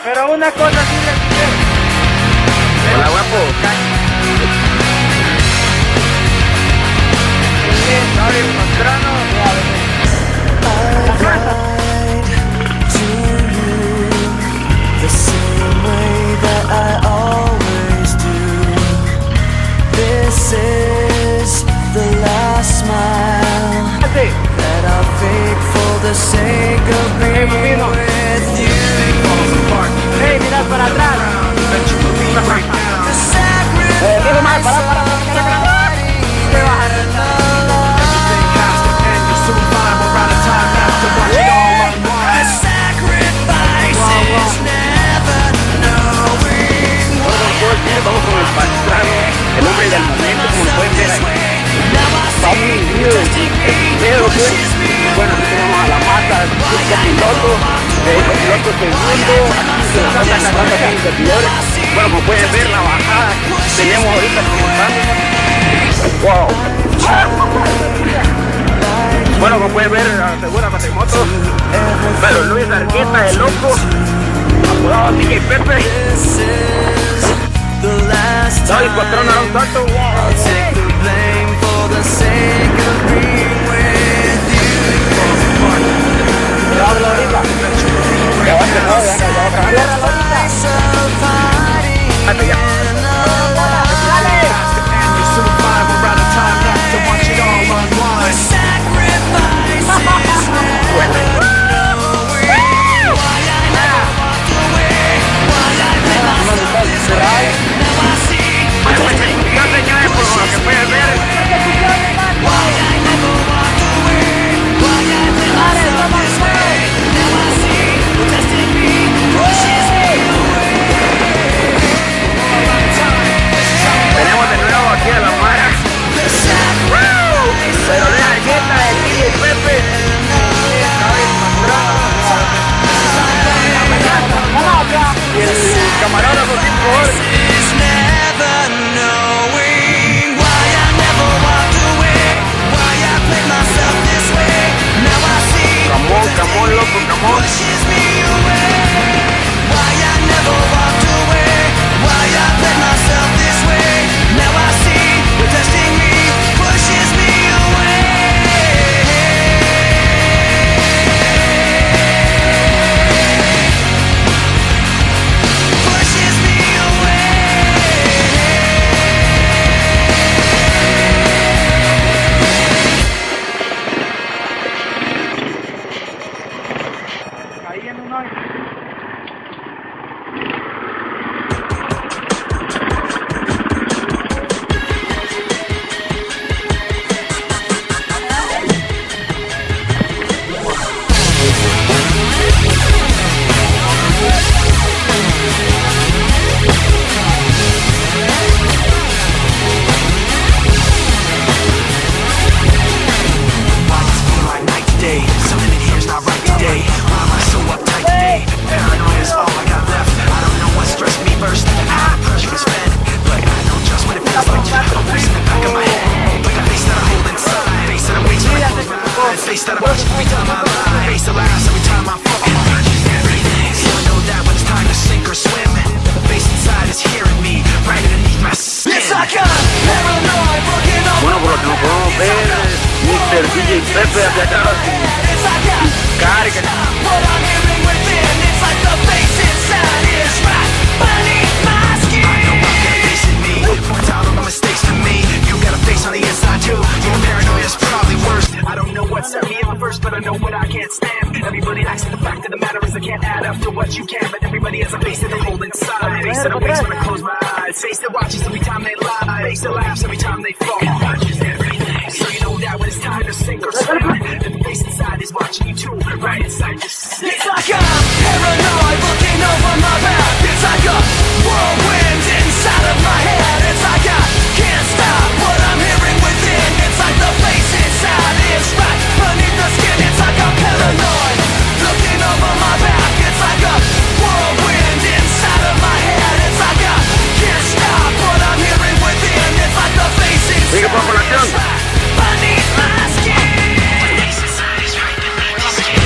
Pero una cosa sí les diré. Hola, guapo. Sorry, mostrano. The same way that I always do. This is the last smile that I fake for the sake of being with you. Hey, mirad para atrás. The sacrifice Vamos con el pastrano, el hombre del momento, como lo pueden ver ahí. Vamos unidos, el primero pues. Bueno, aquí tenemos a la mata, el piloto, el piloto segundo, aquí se están sacando aquí los servidores. Bueno, como pueden ver la bajada que tenemos ahorita comenzando. Wow. Bueno, como pueden ver, la segunda cuatrimoto. Pero Luis Argueta, el loco, apodado DJ Pepe. David Patrón a un salto. I'll take the blame for the sake of being with you. Ya hablo ahorita. Ya va a cerrar, ya va a acabar. Ya. Tenemos de nuevo aquí a la Mara. Pero de Argueta, el DJ Pepe. Y el camarógrafo sin favor. Camón, loco, camón. Ahí en un hoyo. Face that I watch every time I lie. Face the last every time I fall. Everything. So I know that when it's time to sink or swim, the face inside is hearing me right underneath my skin. It's like I'm paranoid, looking over. Bueno, por lo que no podemos ver, Mr. DJ Pepe hacia acá. Carga. What I'm hearing within, it's like the face inside is right beneath my skin. I know I've got a face in me, points out all the mistakes to me. You got a face on the inside too. Your paranoia is probably worse. I don't know what set me up first, but I know what I can't stand. Everybody acts, the fact of the matter is I can't add up to what you can. But everybody has a face that they hold inside. Face that awakes when I close my eyes. Face that watches every time they lie. Face that laughs every time they fall. Watches everything. So you know that when it's time to sink or swim, that the face inside is watching you too. Right inside your skin. It's like I'm paranoid, looking over my back. It's like a whirlwind inside of my head. It's like I can't stop what I'm hearing within. It's like the face inside is right beneath the skin. It's like I'm paranoid, looking over my back. It's like a whirlwind inside of my head. It's like I can't stop what I'm hearing within. It's like the face inside is right beneath my skin. The face inside is right beneath the skin.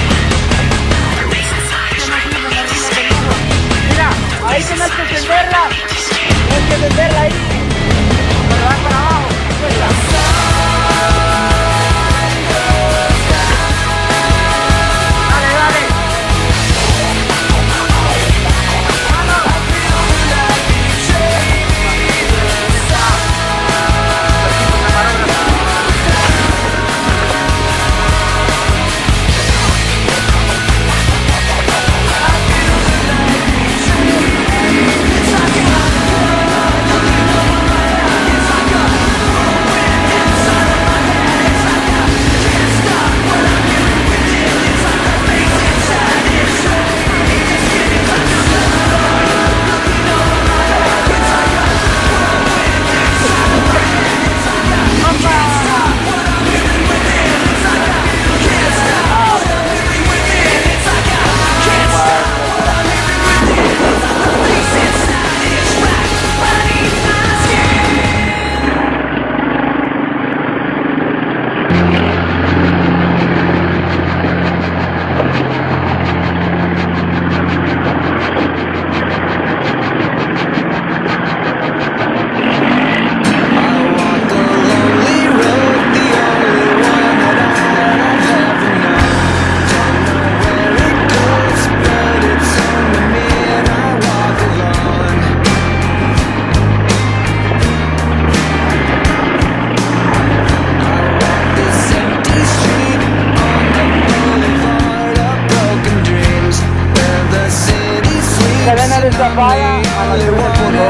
falla a la del mundo.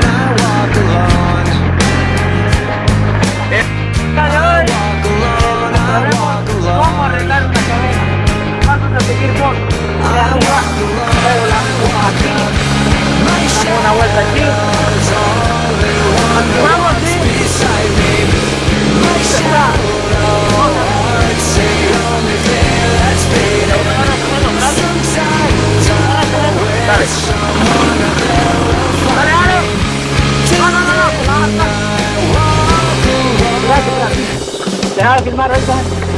Cómo arreglar una cadena. Vamos a seguir por de arriba, luego la aquí, damos una vuelta aquí, activamos así, deja de filmar ahorita.